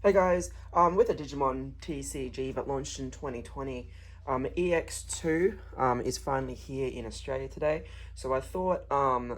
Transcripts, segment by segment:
Hey guys, with the Digimon TCG that launched in 2020, EX2 is finally here in Australia today. So I thought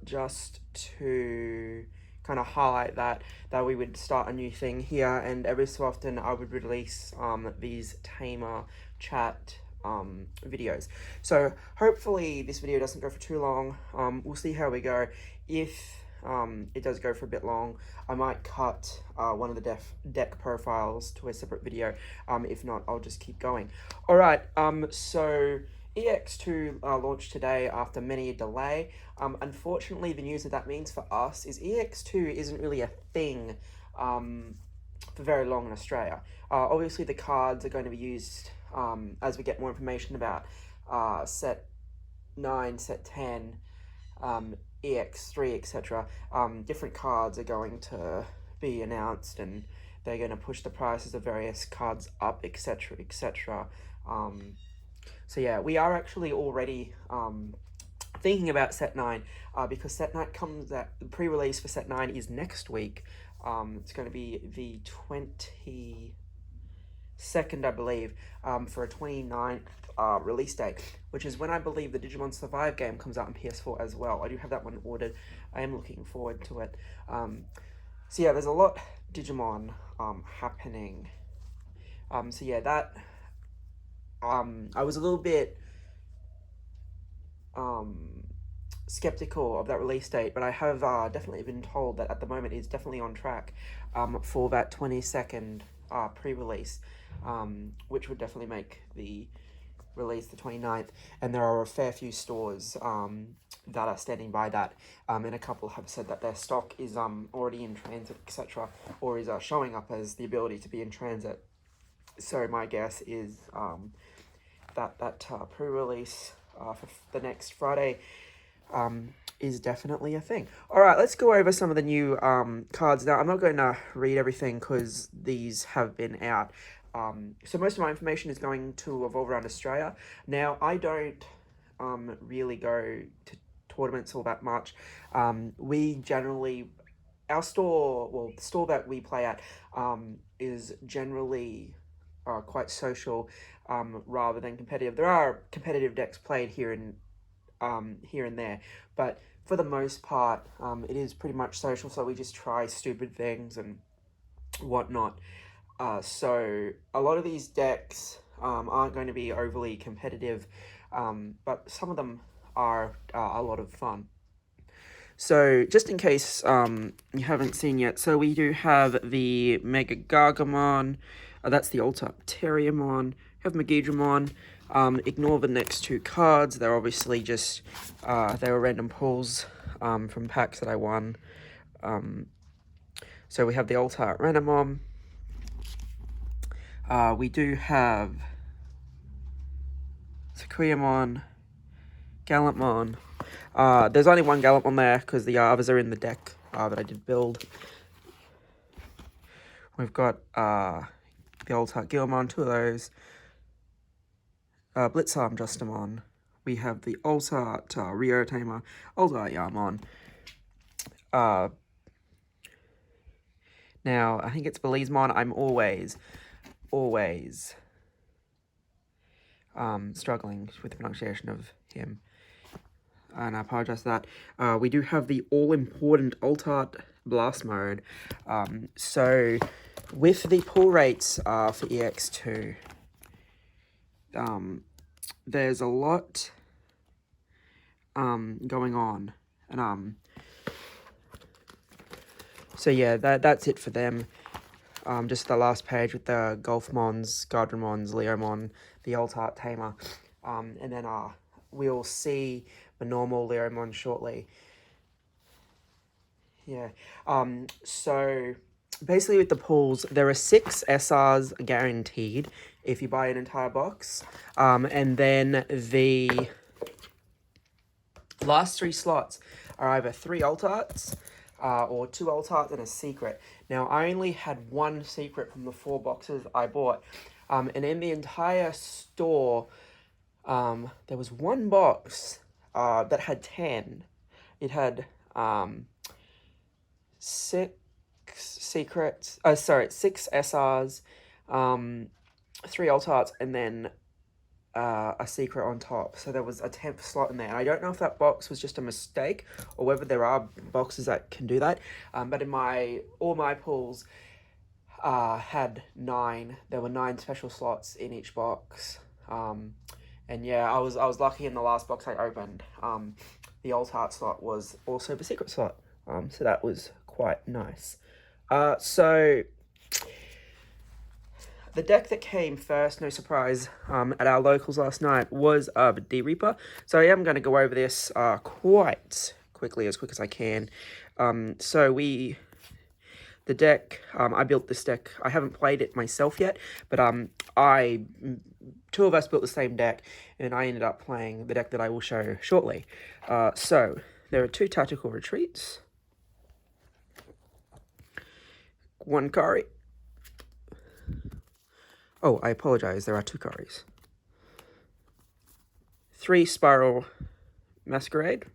just to kind of highlight that we would start a new thing here, and every so often I would release these Tamer chat videos. So hopefully this video doesn't go for too long. We'll see how we go. If it does go for a bit long, I might cut one of the deck profiles to a separate video. If not, I'll just keep going. All right, so EX2 launched today after many a delay. Unfortunately, the news that means for us is EX2 isn't really a thing for very long in Australia. Obviously, the cards are going to be used as we get more information about set 9, set 10, EX3, etc. Different cards are going to be announced, and they're going to push the prices of various cards up, etc., etc. So yeah, we are actually already thinking about set 9 because set 9 comes out, the pre-release for set 9 is next week. It's going to be the 22nd, I believe, for a 29th release date, which is when I believe the Digimon Survive game comes out on PS4 as well. I do have that one ordered. I am looking forward to it. So yeah, there's a lot Digimon happening. So yeah, that I was a little bit skeptical of that release date, but I have definitely been told that at the moment it's definitely on track for that 22nd pre-release, which would definitely make the release the 29th, and there are a fair few stores that are standing by that, and a couple have said that their stock is already in transit, etc., or is showing up as the ability to be in transit. So my guess is that pre-release for the next Friday is definitely a thing. All right, let's go over some of the new cards now. I'm not going to read everything because these have been out. So most of my information is going to revolve around Australia. Now, I don't really go to tournaments all that much. We generally, our store, well, the store that we play at is generally quite social rather than competitive. There are competitive decks played here and there, but for the most part, it is pretty much social, so we just try stupid things and whatnot. So a lot of these decks aren't going to be overly competitive, but some of them are a lot of fun. So just in case you haven't seen yet, so we do have the Mega Gargamon, that's the Alta Terriermon, have Megidramon. Ignore the next two cards, they're obviously just, they were random pulls from packs that I won. So we have the Alta Renamon. We do have Sakuyamon, Gallantmon. There's only one Gallantmon there because the others are in the deck that I did build. We've got the Alta Gilmon, two of those. Blitzarm Justamon. We have the Alta Rio Tamer, Alta Yarmon. Now, I think it's Belizemon. I'm always struggling with the pronunciation of him, and I apologize for that. We do have the all-important Altart Blast Mode. So, with the pull rates for EX2, there's a lot going on, and so yeah, that's it for them. Just the last page with the Golfmons, Gardramons, Leomon, the Altart Tamer, and then we'll see the normal Leomon shortly. Yeah. So basically with the pulls, there are 6 SRs guaranteed if you buy an entire box, and then the last 3 slots are either 3 Altarts, or 2 Altarts and a secret. Now, I only had 1 secret from the 4 boxes I bought, and in the entire store, there was 1 box that had 10. It had 6, secrets. Six SRs, 3 alt arts, and then a secret on top. So there was a 10th slot in there. And I don't know if that box was just a mistake or whether there are boxes that can do that. But in all my pools had 9. There were 9 special slots in each box. And yeah, I was lucky in the last box I opened. The alt art slot was also the secret slot. So that was quite nice. So the deck that came first, no surprise, at our locals last night was the D-Reaper. So I am going to go over this quite quickly, as quick as I can. The deck, I built this deck. I haven't played it myself yet, but two of us built the same deck, and I ended up playing the deck that I will show shortly. So there are 2 tactical retreats, 1 Kari. Oh, I apologize, there are 2 Karis. 3 Spiral Masquerade.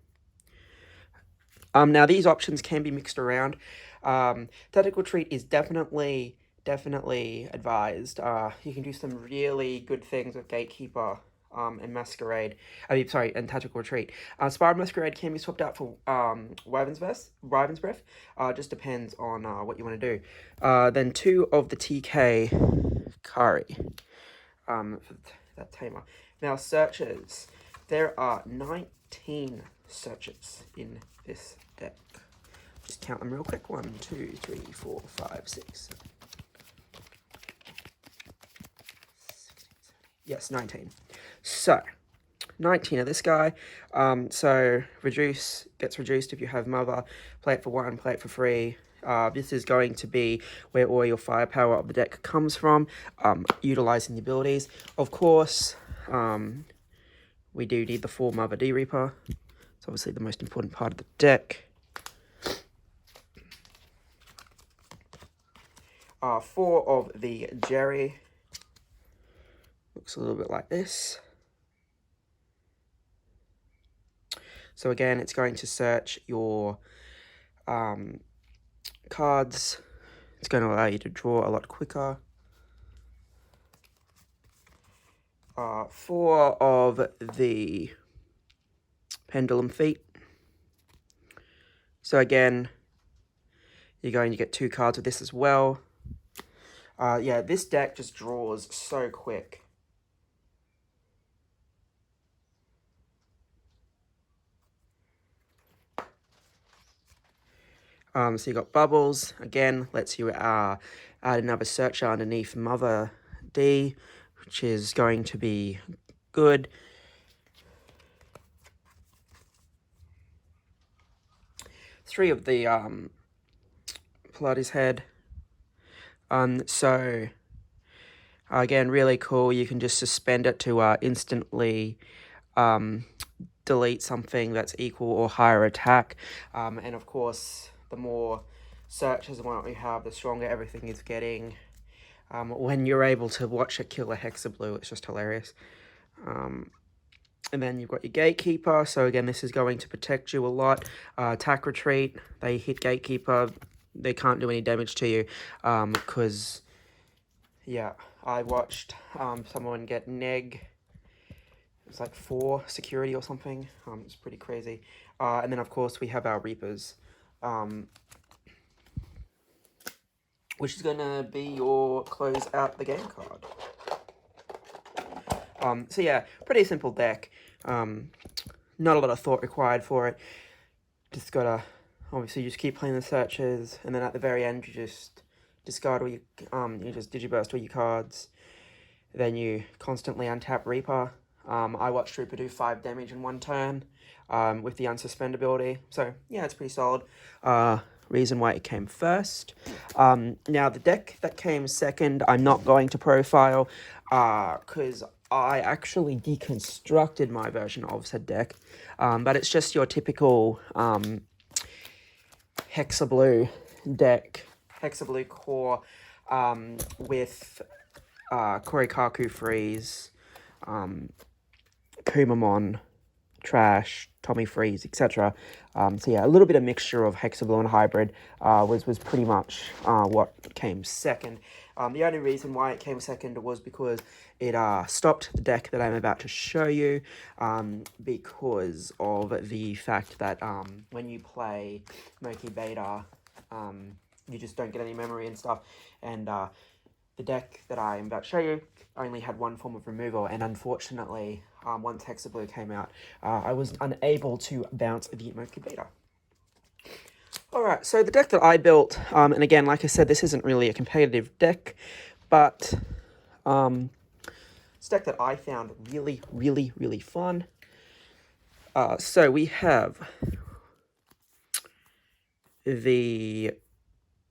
Now these options can be mixed around. Tactical Retreat is definitely advised. You can do some really good things with Gatekeeper and Masquerade. And Tactical Retreat. Spiral Masquerade can be swapped out for Wyvern's Breath. Just depends on what you want to do. Then 2 of the TK Kari for that Tamer. Now searches. There are 19 searches in this deck. Just count them real quick. 1, 2, 3, 4, 5, 6, 7. Yes, 19. So, 19 of this guy. So, gets reduced if you have Mother. Play it for 1, play it for free. This is going to be where all your firepower of the deck comes from, utilizing the abilities. Of course, we do need the 4 Mother D-Reaper. It's obviously the most important part of the deck. 4 of the Jerry. Looks a little bit like this. So again, it's going to search your cards. It's going to allow you to draw a lot quicker. 4 of the Pendulum Feet. So again, you're going to get 2 cards with this as well. Yeah, this deck just draws so quick. So you got Bubbles, again, lets you add another searcher underneath Mother D, which is going to be good. Three of the Pilates Head. So again, really cool. You can just suspend it to instantly delete something that's equal or higher attack. And of course, the more searches and whatnot you have, the stronger everything is getting. When you're able to watch it kill a Hexablue, it's just hilarious. And then you've got your Gatekeeper. So again, this is going to protect you a lot. Attack Retreat, they hit Gatekeeper. They can't do any damage to you. Because, yeah, I watched someone get neg. It was like 4 security or something. It's pretty crazy. And then, of course, we have our Reapers. Which is going to be your close out the game card. So yeah, pretty simple deck. Not a lot of thought required for it. Just gotta, obviously, just keep playing the searches, and then at the very end, you just discard all your, you just digiburst all your cards. Then you constantly untap Reaper. I watched Reaper do 5 damage in 1 turn, with the unsuspend ability. So yeah, it's pretty solid. Reason why it came first. Now the deck that came second, I'm not going to profile, because I actually deconstructed my version of said deck, but it's just your typical Hexablue deck, Hexablue core, with Korikaku Freeze, Kumamon, Trash, Tommy Freeze, etc. So yeah, a little bit of mixture of Hexablue and Hybrid was pretty much what came second. The only reason why it came second was because it stopped the deck that I'm about to show you, because of the fact that when you play Moki Beta, you just don't get any memory and stuff, and the deck that I'm about to show you only had one form of removal, and unfortunately, once Hexablue came out, I was unable to bounce the Moki Beta. Alright, so the deck that I built, and again, like I said, this isn't really a competitive deck, but it's a deck that I found really, really, really fun. So we have the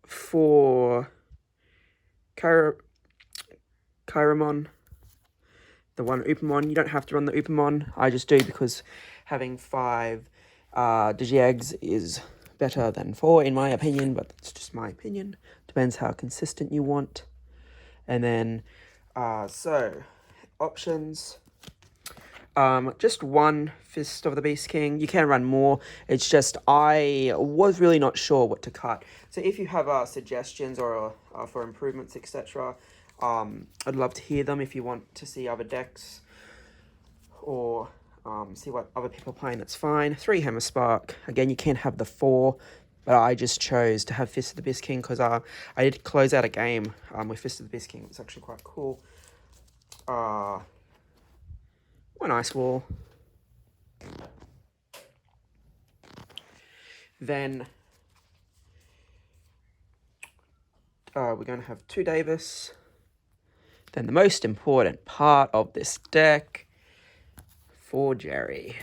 4 Chiramon, the 1 Upamon. You don't have to run the Upamon, I just do because having 5 Digi-Eggs is better than 4 in my opinion, but that's just my opinion. Depends how consistent you want. And then, so, options. Just 1 Fist of the Beast King. You can run more. It's just I was really not sure what to cut. So if you have suggestions or for improvements, etc., I'd love to hear them. If you want to see other decks or see what other people are playing, that's fine. 3 Hammer Spark. Again, you can have the 4, but I just chose to have Fist of the Beast King because I did close out a game with Fist of the Beast King. It was actually quite cool. 1 Ice Wall. Then we're going to have 2 Davis. Then the most important part of this deck, 4 Jerry.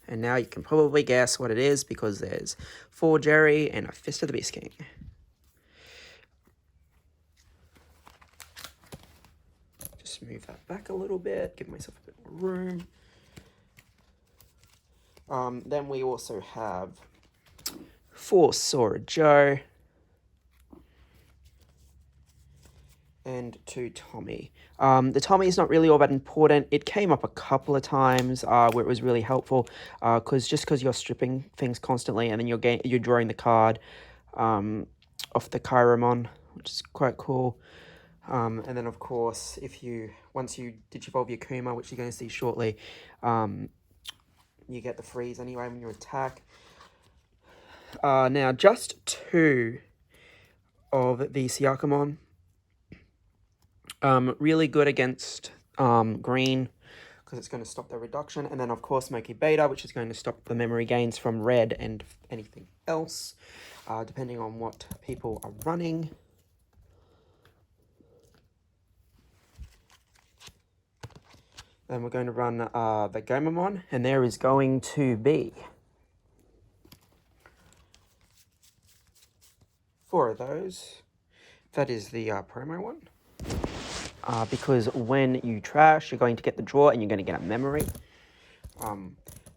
And now you can probably guess what it is because there's 4 Jerry and a Fist of the Beast King. Just move that back a little bit, give myself a bit more room. Then we also have 4 Sora Joe and 2 Tommy. The Tommy is not really all that important. It came up a couple of times where it was really helpful because you're stripping things constantly and then you're drawing the card off the Chiramon, which is quite cool. And then of course, once you Digivolve your Kuma, which you're going to see shortly, you get the freeze anyway when you attack. Now, just 2 of the Siakamon. Really good against green because it's going to stop the reduction. And then, of course, Moki Beta, which is going to stop the memory gains from red and anything else, depending on what people are running. Then we're going to run the Gomamon, and there is going to be 4 of those. That is the promo one. Because when you trash, you're going to get the draw and you're going to get a memory.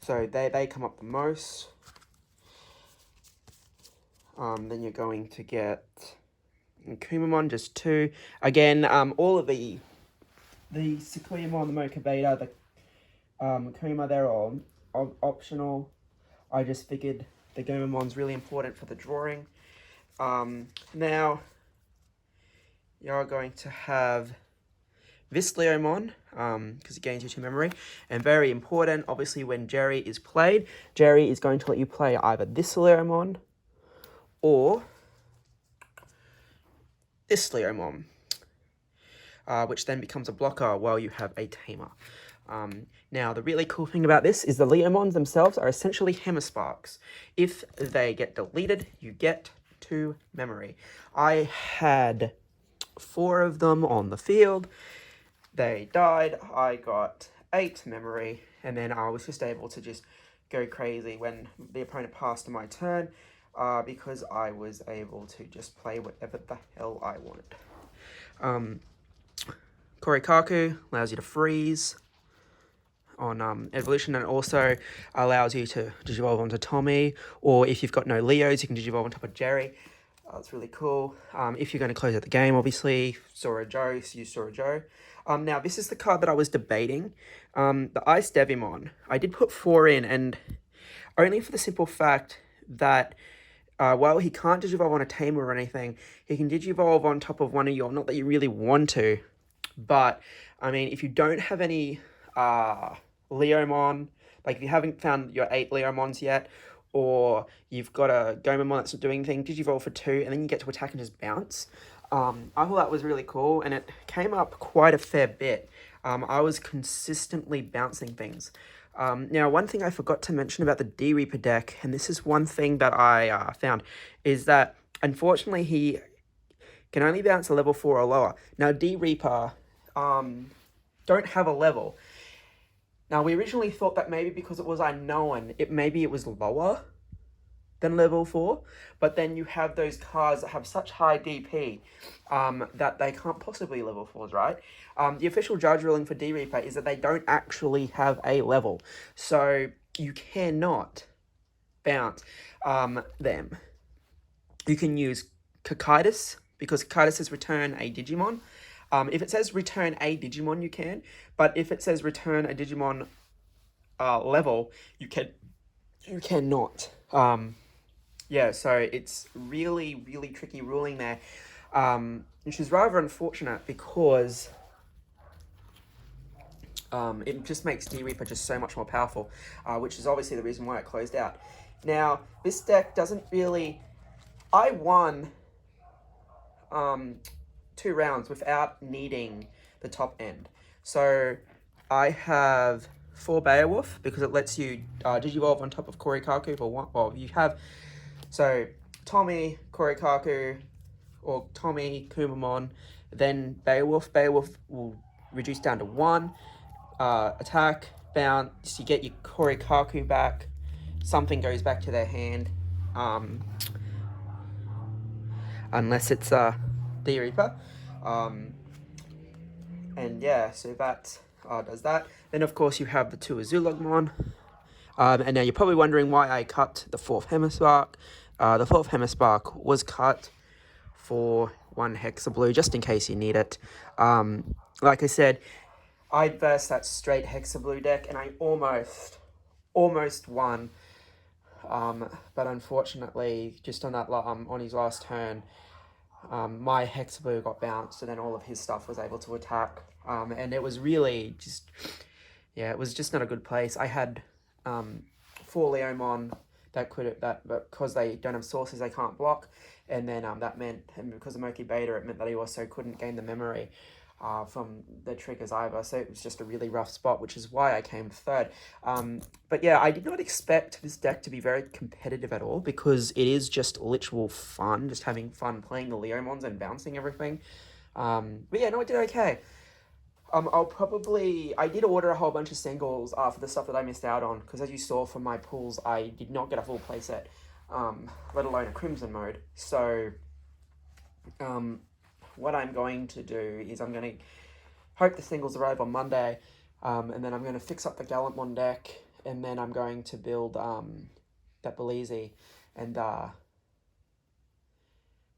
So they come up the most. Then you're going to get Kumamon, just 2. Again, all of the Sequoiamon, the Mocha Beta, the Kuma, they're all optional. I just figured the Gomamon's really important for the drawing. Now, you're going to have this Leomon, because it gains you 2 memory, and very important, obviously, when Jerry is played, Jerry is going to let you play either this Leomon or this Leomon, which then becomes a blocker while you have a Tamer. Now, the really cool thing about this is the Leomons themselves are essentially Hammer Sparks. If they get deleted, you get 2 memory. I had 4 of them on the field. They died. I got 8 memory, and then I was just able to just go crazy when the opponent passed my turn because I was able to just play whatever the hell I wanted. Korikaku allows you to freeze on evolution, and also allows you to Digivolve onto Tommy, or if you've got no Leos, you can Digivolve on top of Jerry. That's really cool. If you're going to close out the game, obviously, Sora Joe, so use Sora Joe. Now, this is the card that I was debating. The Ice Devimon. I did put 4 in, and only for the simple fact that while he can't Digivolve on a Tamer or anything, he can Digivolve on top of one of your, not that you really want to, but, I mean, if you don't have any Leomon, like if you haven't found your 8 Leomons yet, or you've got a Gomamon that's not doing anything, Digivolve for 2, and then you get to attack and just bounce. I thought that was really cool, and it came up quite a fair bit. I was consistently bouncing things. Now, one thing I forgot to mention about the D-Reaper deck, and this is one thing that I found, is that unfortunately he can only bounce a level 4 or lower. Now, D-Reaper don't have a level. Now, we originally thought that maybe because it was unknown, maybe it was lower than level 4, but then you have those cards that have such high DP that they can't possibly level 4s, right? The official judge ruling for D-Reaper is that they don't actually have a level, so you cannot bounce them. You can use Cocytus, because Cocytus says return a Digimon. If it says return a Digimon, you can, but if it says return a Digimon level, you cannot. Yeah, so it's really, really tricky ruling there, which is rather unfortunate because it just makes D-Reaper just so much more powerful, which is obviously the reason why it closed out. Now, this deck doesn't really... I won 2 rounds without needing the top end. So I have 4 Beowulf because it lets you Digivolve on top of Korikaku for one. Well, you have so Tommy, Korikaku, or Tommy, Kumamon, then Beowulf. Beowulf will reduce down to 1. Attack, bounce, you get your Korikaku back. Something goes back to their hand. Unless it's D-Reaper. And yeah, so that does that. Then of course you have the 2 Azulagmon. And now you're probably wondering why I cut the 4th Hemispark. The 4th Hemispark was cut for 1 Hexablue, just in case you need it. Like I said, I versed that straight Hexablue deck, and I almost won. But unfortunately, just on that on his last turn, my Hexablue got bounced, and then all of his stuff was able to attack. And it was really just, yeah, it was just not a good place. I had 4 Leomon that because they don't have sources, they can't block, and then that meant, and because of Moki Beta, it meant that he also couldn't gain the memory from the triggers either. So it was just a really rough spot, which is why I came 3rd. But yeah, I did not expect this deck to be very competitive at all, because it is just literal fun, just having fun playing the Leomons and bouncing everything. But yeah, no, I did okay. I did order a whole bunch of singles for the stuff that I missed out on, because as you saw from my pulls, I did not get a full playset, let alone a Crimson mode. So, what I'm going to do is I'm going to hope the singles arrive on Monday, and then I'm going to fix up the Gallantmon deck, and then I'm going to build that Belize, and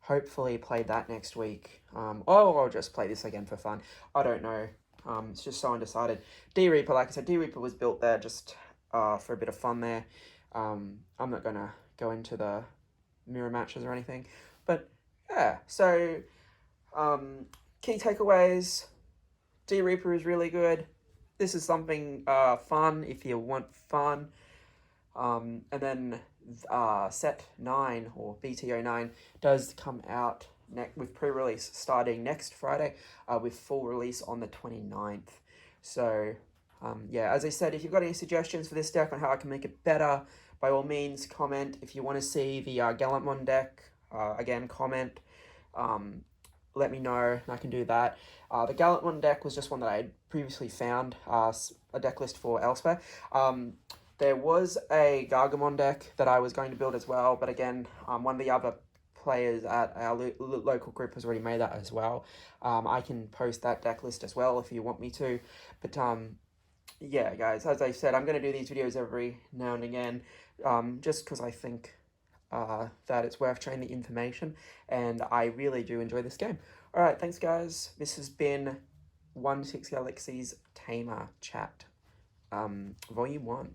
hopefully play that next week. Or I'll just play this again for fun. I don't know. It's just so undecided. D-Reaper, like I said, D-Reaper was built there just for a bit of fun there. I'm not going to go into the mirror matches or anything. But, yeah, so key takeaways. D-Reaper is really good. This is something fun if you want fun. And then Set 9, or BTO9, does come out with pre-release starting next Friday, with full release on the 29th. So, yeah, as I said, if you've got any suggestions for this deck on how I can make it better, by all means, comment. If you want to see the Gallantmon deck, again, comment. Let me know, and I can do that. The Gallantmon deck was just one that I had previously found a deck list for elsewhere. There was a Gargamon deck that I was going to build as well, but again, one of the other players at our local group has already made that as well. I can post that deck list as well if you want me to. But yeah, guys, as I said, I'm going to do these videos every now and again, just because I think that it's worth sharing the information, and I really do enjoy this game. All right, thanks, guys. This has been 1 6 Galaxies Tamer Chat, Volume 1.